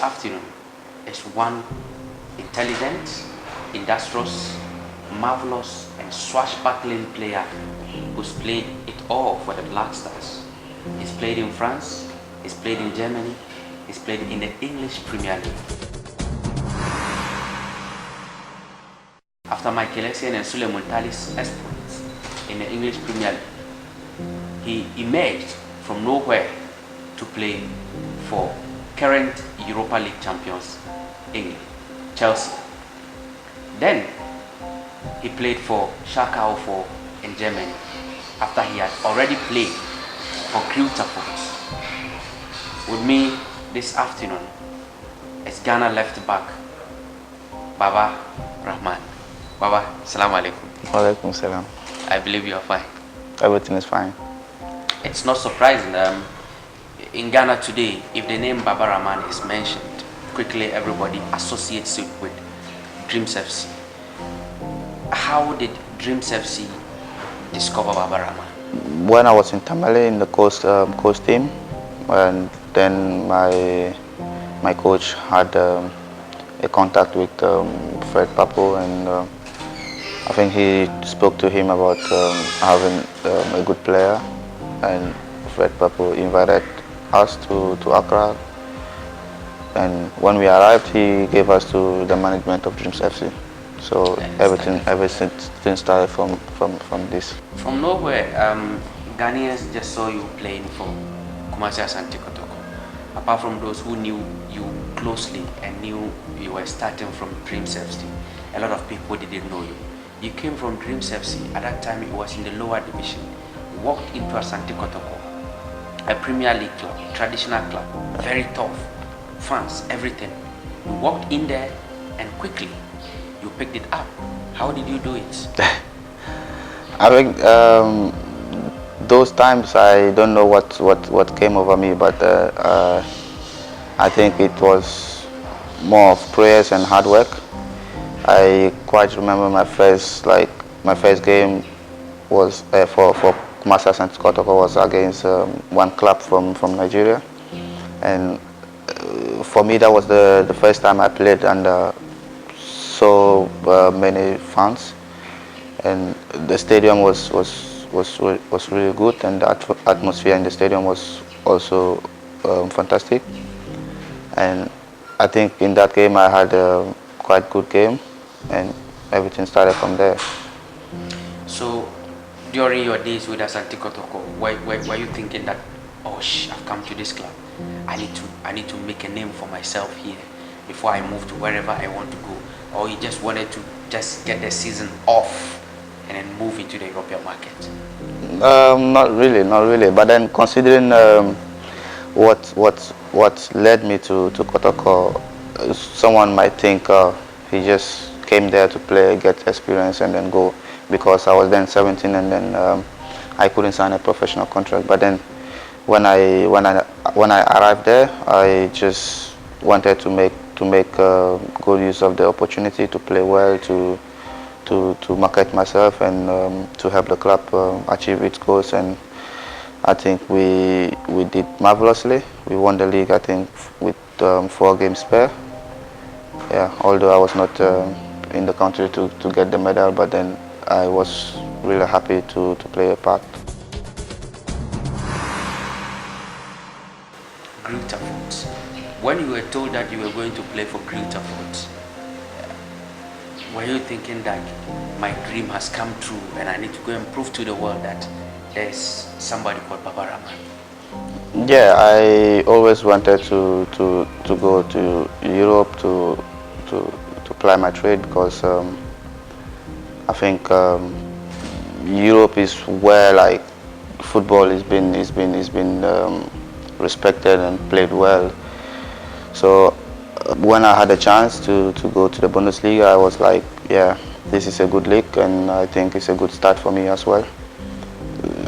afternoon is one intelligent, industrious, marvelous, and swashbuckling player who's played it all for the Black Stars. He's played in France, he's played in Germany, he's played in the English Premier League. After Michael Essien and Sule Muntali's exploits in the English Premier League, he emerged from nowhere to play for current Europa League champions England, Chelsea. Then he played for Schalke 04 in Germany after he had already played for Tophic. With me this afternoon is Ghana left back Baba Rahman. Baba, salam alaikum. Walaikum salam. I believe you are fine. Everything is fine. It's not surprising. In Ghana today, if the name Baba Rahman is mentioned, quickly everybody associates it with Dreams FC. How did Dreams FC discover Baba Rahman? When I was in Tamale in the coast team, and then my coach had a contact with Fred Papo, and I think he spoke to him about having a good player, and Fred Papo invited us to Accra, and when we arrived he gave us to the management of Dreams FC. So everything started from this. From nowhere, Ghanaians just saw you playing for Kumasi Asante Kotoko. Apart from those who knew you closely and knew you were starting from Dreams FC, a lot of people didn't know you. You came from Dreams FC. At that time it was in the lower division. You walked into Asante Kotoko, a Premier League club, traditional club, very tough, fans, everything. You walked in there and quickly you picked it up. How did you do it? I think those times I don't know what came over me, but I think it was more of prayers and hard work. I quite remember my first game was for Kumasi Asante Kotoko was against one club from Nigeria, and for me that was the first time I played under so many fans, and the stadium was really good, and the atmosphere in the stadium was also fantastic. And I think in that game I had a quite good game, and everything started from there. So during your days with Asante Kotoko, were you thinking that, oh I've come to this club, I need to make a name for myself here before I move to wherever I want to go? Or you just wanted to just get the season off and then move into the European market? Not really. But then considering what led me to Kotoko, someone might think he just came there to play, get experience, and then go. Because I was then 17, and then I couldn't sign a professional contract. But then when I arrived there, I just wanted to make good use of the opportunity to play well, to market myself, and to help the club achieve its goals. And I think we did marvelously. We won the league, I think, with 4 games spare. Yeah, although I was not in the country to get the medal, but then I was really happy to play a part. Tophic. When you were told that you were going to play for Tophic, were you thinking that my dream has come true and I need to go and prove to the world that there's somebody called Baba Rahman? Yeah, I always wanted to go to Europe to apply my trade, because I think Europe is where like football is been respected and played well. So when I had a chance to go to the Bundesliga, I was like, yeah, this is a good league, and I think it's a good start for me as well.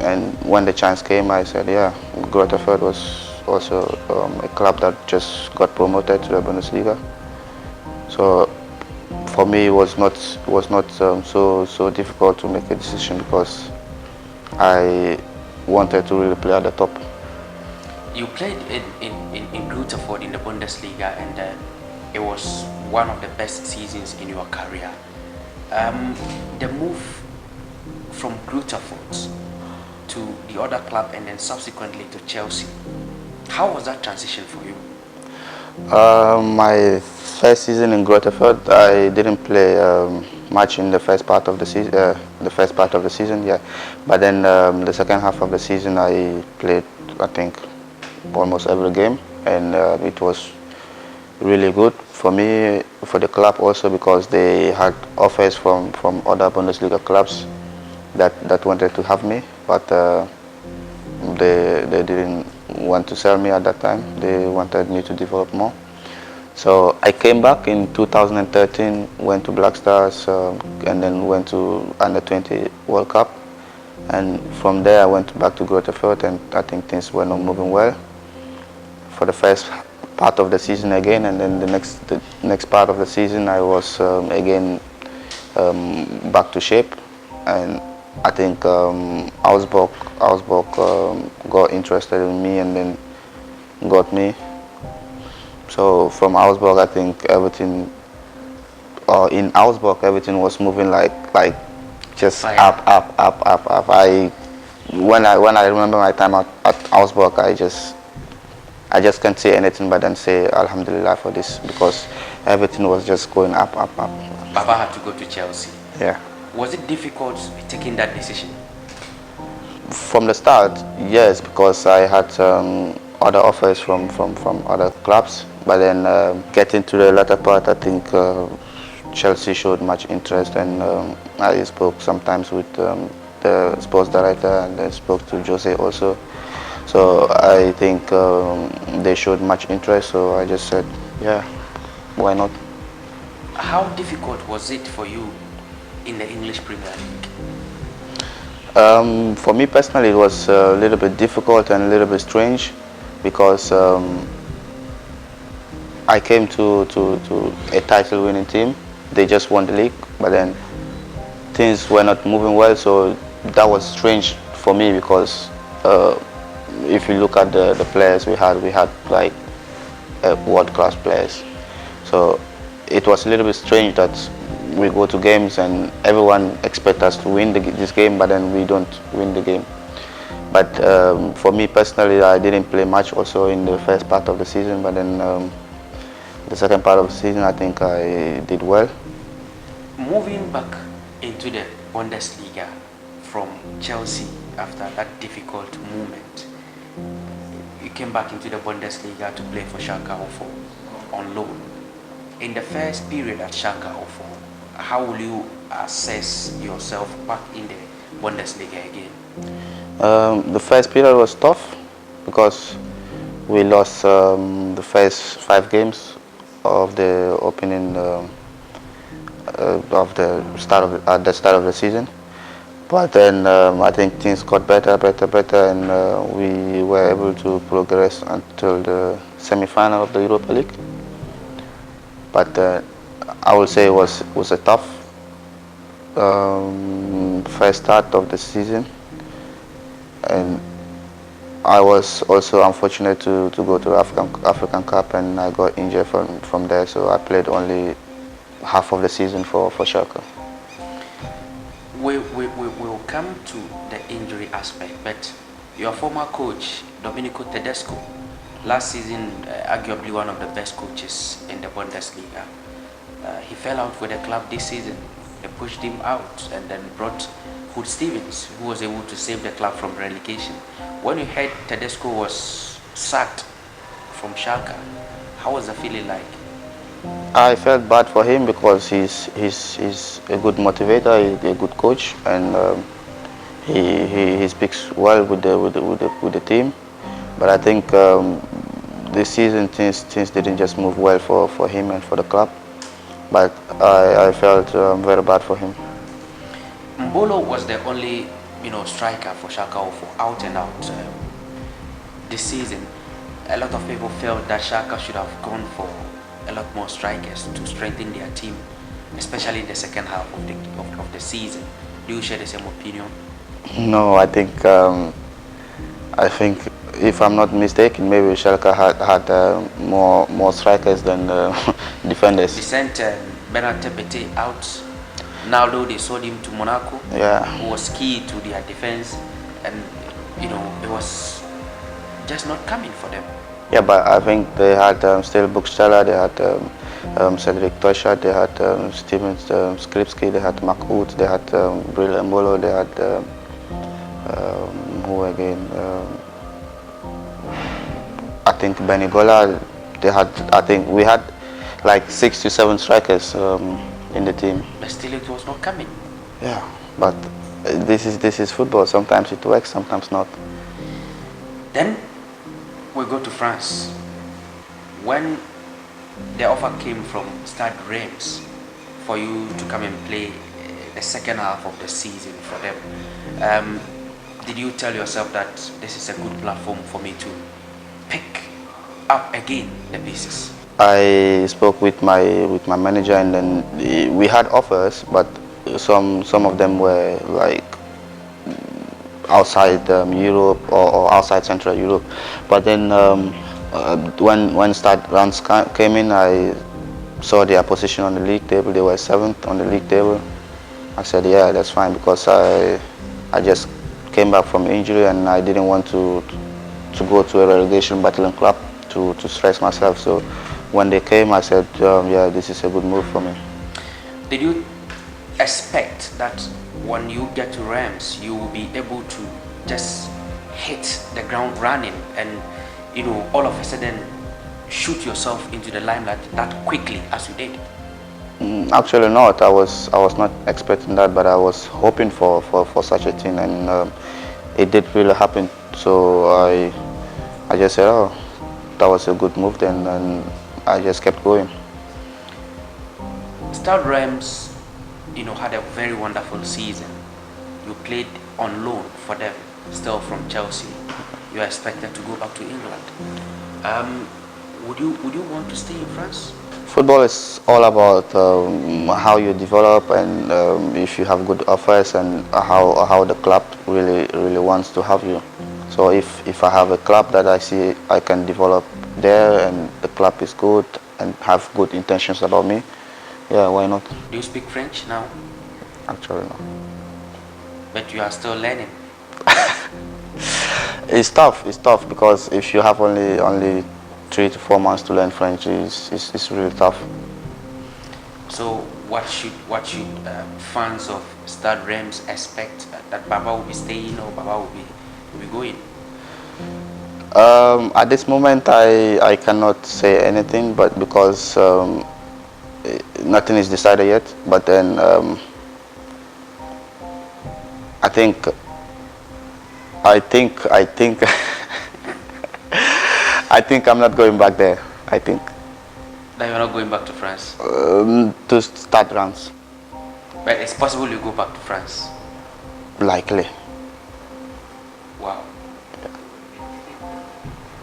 And when the chance came, I said, yeah. Tophic was also a club that just got promoted to the Bundesliga. So for me, it was not so difficult to make a decision, because I wanted to really play at the top. You played in Grutterford in the Bundesliga, and it was one of the best seasons in your career. The move from Grutterford to the other club and then subsequently to Chelsea, how was that transition for you? My first season in Grotterford, I didn't play much in the first part of the season. The first part of the season, yeah. But then the second half of the season, I played, I think, almost every game, and it was really good for me, for the club also, because they had offers from other Bundesliga clubs that wanted to have me, but they didn't want to sell me at that time. They wanted me to develop more. So I came back in 2013, went to Black Stars, and then went to Under 20 World Cup. And from there I went back to Grotterford, and I think things were not moving well for the first part of the season again, and then the next part of the season I was again back to shape, and I think Augsburg got interested in me and then got me. So from Augsburg, I think everything, in Augsburg, everything was moving like just Fire. up. When I remember my time at Augsburg, I just can't say anything but then say Alhamdulillah for this, because everything was just going up. Baba had to go to Chelsea. Yeah. Was it difficult taking that decision? From the start, yes, because I had other offers from other clubs. But then getting to the latter part, I think Chelsea showed much interest, and I spoke sometimes with the sports director, and I spoke to Jose also. So I think they showed much interest, so I just said, yeah, why not? How difficult was it for you in the English Premier League? For me personally, it was a little bit difficult and a little bit strange, because I came to a title-winning team. They just won the league, but then things were not moving well, so that was strange for me, because if you look at the players we had like world-class players. So it was a little bit strange that we go to games and everyone expects us to win this game, but then we don't win the game. But for me personally, I didn't play much also in the first part of the season, but then the second part of the season I think I did well. Moving back into the Bundesliga from Chelsea after that difficult moment, you came back into the Bundesliga to play for Schalke 04 on loan. In the first period at Schalke 04, how will you assess yourself back in the Bundesliga again? The first period was tough because we lost the first 5 games of the opening of the at the start of the season. But then I think things got better, and we were able to progress until the semi-final of the Europa League. But I would say it was a tough first start of the season, and I was also unfortunate to go to African Cup, and I got injured from there, so I played only half of the season for Schalke. We'll come to the injury aspect, but your former coach, Domenico Tedesco, last season arguably one of the best coaches in the Bundesliga, he fell out with the club this season. They pushed him out and then brought Hood Stevens, who was able to save the club from relegation. When you heard Tedesco was sacked from Schalke, how was the feeling like? I felt bad for him because he's a good motivator, he's a good coach, and he speaks well with the team. But I think this season things didn't just move well for him and for the club. But I felt very bad for him. Mbolo was the only striker for Schalke 04, out and out. This season, a lot of people felt that Schalke should have gone for a lot more strikers to strengthen their team, especially in the second half of the season. Do you share the same opinion? No, I think if I'm not mistaken, maybe Schalke had more strikers than defenders. They sent Bernard Tepete out. Now though they sold him to Monaco, Yeah. who was key to their defense, and it was just not coming for them. Yeah, but I think they had still Buchsteller, they had Cedric Tosha, they had Steven Skripski, they had Mark Oates, they had Bril Mbolo, they had who again? I think Benigola. They had, I think we had like 6 to 7 strikers in the team. But still, it was not coming. Yeah, but this is football. Sometimes it works, sometimes not. Then we go to France. When the offer came from Stade Reims for you to come and play the second half of the season for them, did you tell yourself that this is a good platform for me to pick up again the pieces? I spoke with my manager, and then we had offers, but some of them were like outside Europe or outside Central Europe. But then when Stade Reims came in, I saw their position on the league table. They were 7th on the league table. I said, yeah, that's fine, because I just came back from injury and I didn't want to go to a relegation battling club to stress myself. So when they came, I said, yeah, this is a good move for me. Did you expect that when you get to Reims, you will be able to just hit the ground running and, all of a sudden shoot yourself into the limelight that quickly as you did? Actually not. I was not expecting that, but I was hoping for such a thing, and it did really happen. So I just said, oh, that was a good move then, and I just kept going. Stade Reims, had a very wonderful season. You played on loan for them, still from Chelsea. You are expected to go back to England. Would you want to stay in France? Football is all about how you develop, and if you have good offers, and how the club really wants to have you. So if I have a club that I see I can develop there, and the club is good and have good intentions about me, yeah, why not? Do you speak French now? Actually, no. But you are still learning. It's tough because if you have only 3 to 4 months to learn French, it's really tough. So what should fans of Stade Reims expect? That Baba will be staying, or Baba will be going? At this moment, I cannot say anything, but because nothing is decided yet. But then I think I think I'm not going back there. I think. Now you're not going back to France? To Stade Reims. But it's possible you go back to France? Likely. Wow.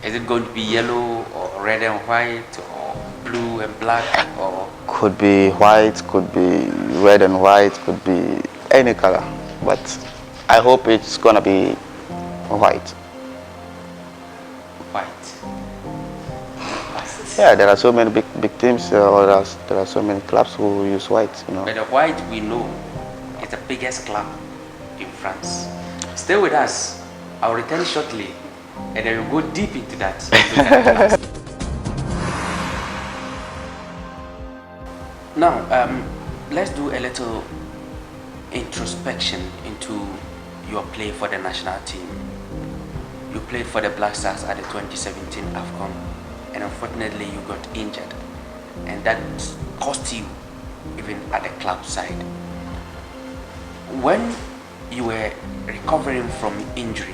Is it going to be yellow or red and white or blue and black, or? Could be white, could be red and white, could be any color. But I hope it's gonna be white. White. Yeah, there are so many big teams, or there are so many clubs who use white, But the white we know is the biggest club in France. Stay with us. I'll return shortly, and then we'll go deep into that. Now, let's do a little introspection into your play for the national team. You played for the Black Stars at the 2017 AFCON, and unfortunately you got injured, and that cost you even at the club side. When you were recovering from injury,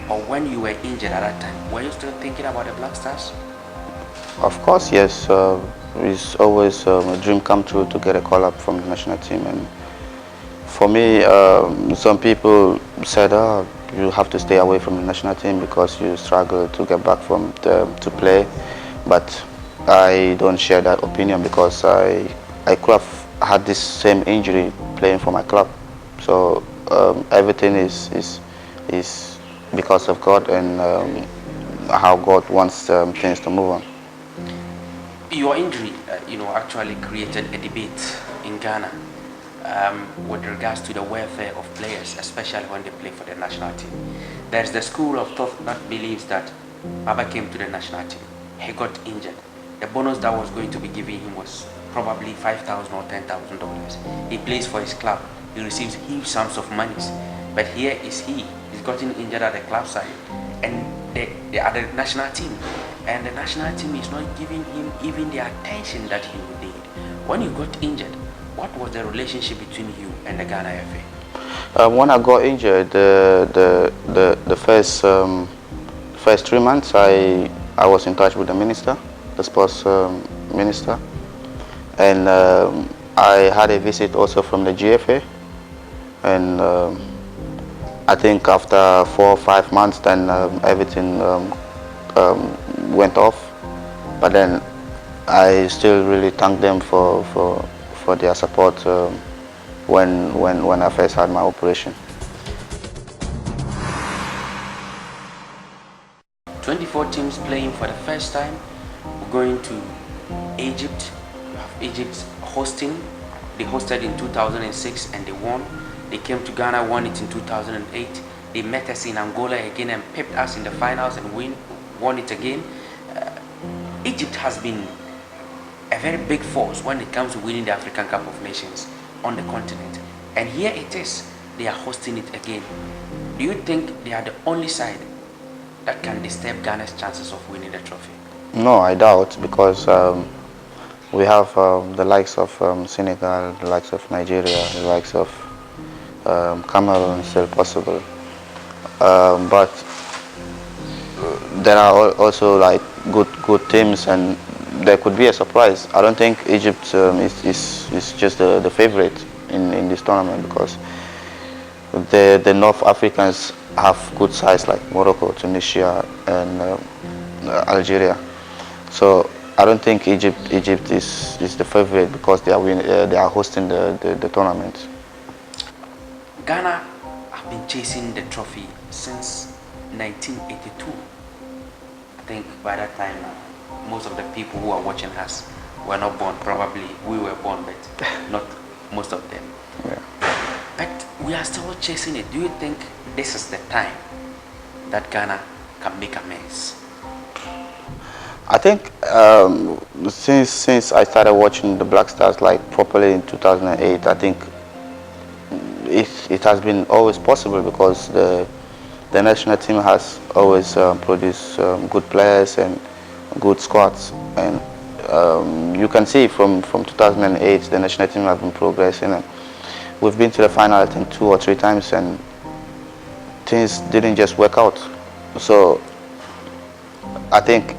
or when you were injured at that time, were you still thinking about the Black Stars? Of course, yes. It's always a dream come true to get a call up from the national team, and for me, some people said, oh, you have to stay away from the national team because you struggle to get back to play. But I don't share that opinion, because I could have had this same injury playing for my club. So everything is because of God, and how God wants things to move on. Your injury, actually created a debate in Ghana with regards to the welfare of players, especially when they play for the national team. There's the school of thought that believes that Baba came to the national team, he got injured. The bonus that was going to be given him was probably $5,000 or $10,000. He plays for his club, he receives huge sums of monies. But here is he's gotten injured at the club side, and they are the national team, and the national team is not giving him even the attention that he would need. When you got injured, what was the relationship between you and the Ghana FA? When I got injured, the first 3 months, I was in touch with the minister, the sports minister, and I had a visit also from the GFA, and I think after 4 or 5 months, then everything went off. But then I still really thank them for their support when I first had my operation. 24 teams playing for the first time. We're going to Egypt. We have Egypt hosting. They hosted in 2006 and they won. They came to Ghana, won it in 2008. They met us in Angola again and pipped us in the finals and won it again. Egypt has been a very big force when it comes to winning the African Cup of Nations on the continent. And here it is, they are hosting it again. Do you think they are the only side that can disturb Ghana's chances of winning the trophy? No, I doubt, because we have the likes of Senegal, the likes of Nigeria, the likes of Cameroon still possible. But there are also like good teams, and there could be a surprise. I don't think Egypt is just the favorite in this tournament, because the North Africans have good sides like Morocco, Tunisia, and Algeria. So I don't think Egypt is the favorite because they are hosting the tournament. Ghana have been chasing the trophy since 1982. I think by that time, most of the people who are watching us were not born. Probably we were born, but not most of them. Yeah. But we are still chasing it. Do you think this is the time that Ghana can make amends? I think since I started watching the Black Stars like properly in 2008, I think it has been always possible, because the national team has always produced good players and good squads, and you can see from 2008 the national team has been progressing, and we've been to the final I think 2 or 3 times, and things didn't just work out. So I think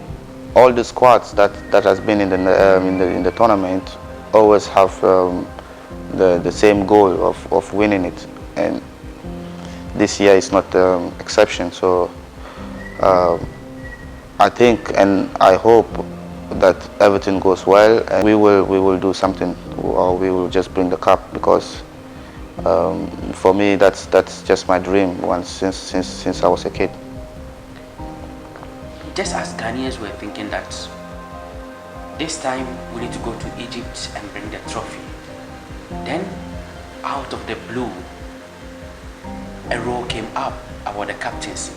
all the squads that has been in the tournament always have the same goal of winning it, and this year is not the exception. So I think and I hope that everything goes well, and we will do something, or we will just bring the cup, because for me that's just my dream since I was a kid. Just as Ghanaians were thinking that this time we need to go to Egypt and bring the trophy, then out of the blue a role came up about the captaincy.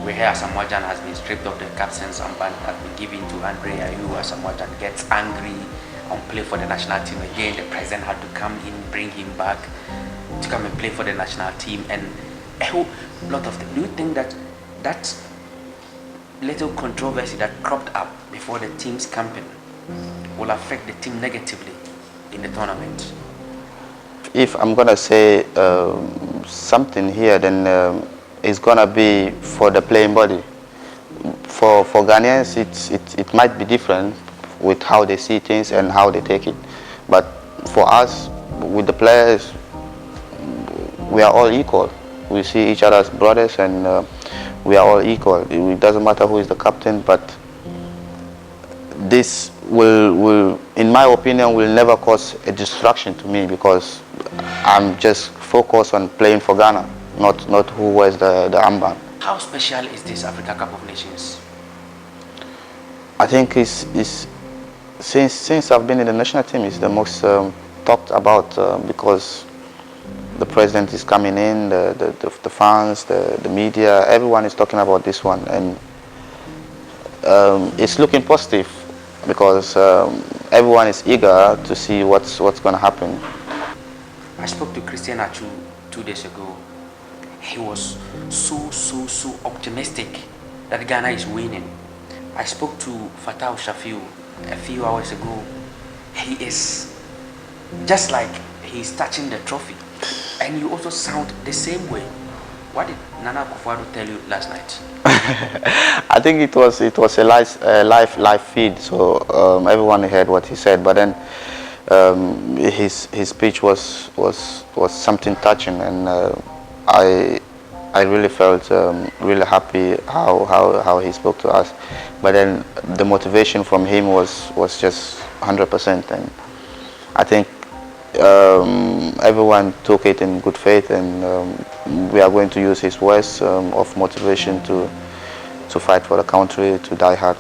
We hear Asamoah Gyan has been stripped of the captain's armband, has been given to Andre Ayew. Asamoah Gyan gets angry and play for the national team again. The president had to come in, bring him back to come and play for the national team, and a whole lot of things. Do you think that little controversy that cropped up before the team's campaign will affect the team negatively in the tournament? If I'm gonna say something here, then it's gonna be for the playing body. For Ghanaians, it might be different with how they see things and how they take it. But for us, with the players, we are all equal. We see each other as brothers, and we are all equal. It doesn't matter who is the captain, but this will, in my opinion, will never cause a distraction to me, because I'm just focused on playing for Ghana, not who wears the armband. How special is this Africa Cup of Nations? I think it's since I've been in the national team, it's the most talked about because the president is coming in, the fans, the media, everyone is talking about this one, and it's looking positive because everyone is eager to see what's going to happen. I spoke to Christian Achu 2 days ago. He was so optimistic that Ghana is winning. I spoke to Fatah Shafiu a few hours ago. He is just like he's touching the trophy. And you also sound the same way. What did Nana Akufo-Addo tell you last night? I think it was a live feed, so everyone heard what he said. But then his speech was something touching, and I really felt really happy how he spoke to us. But then the motivation from him was just 100%, and I think everyone took it in good faith, and we are going to use his words of motivation to fight for the country, to die hard.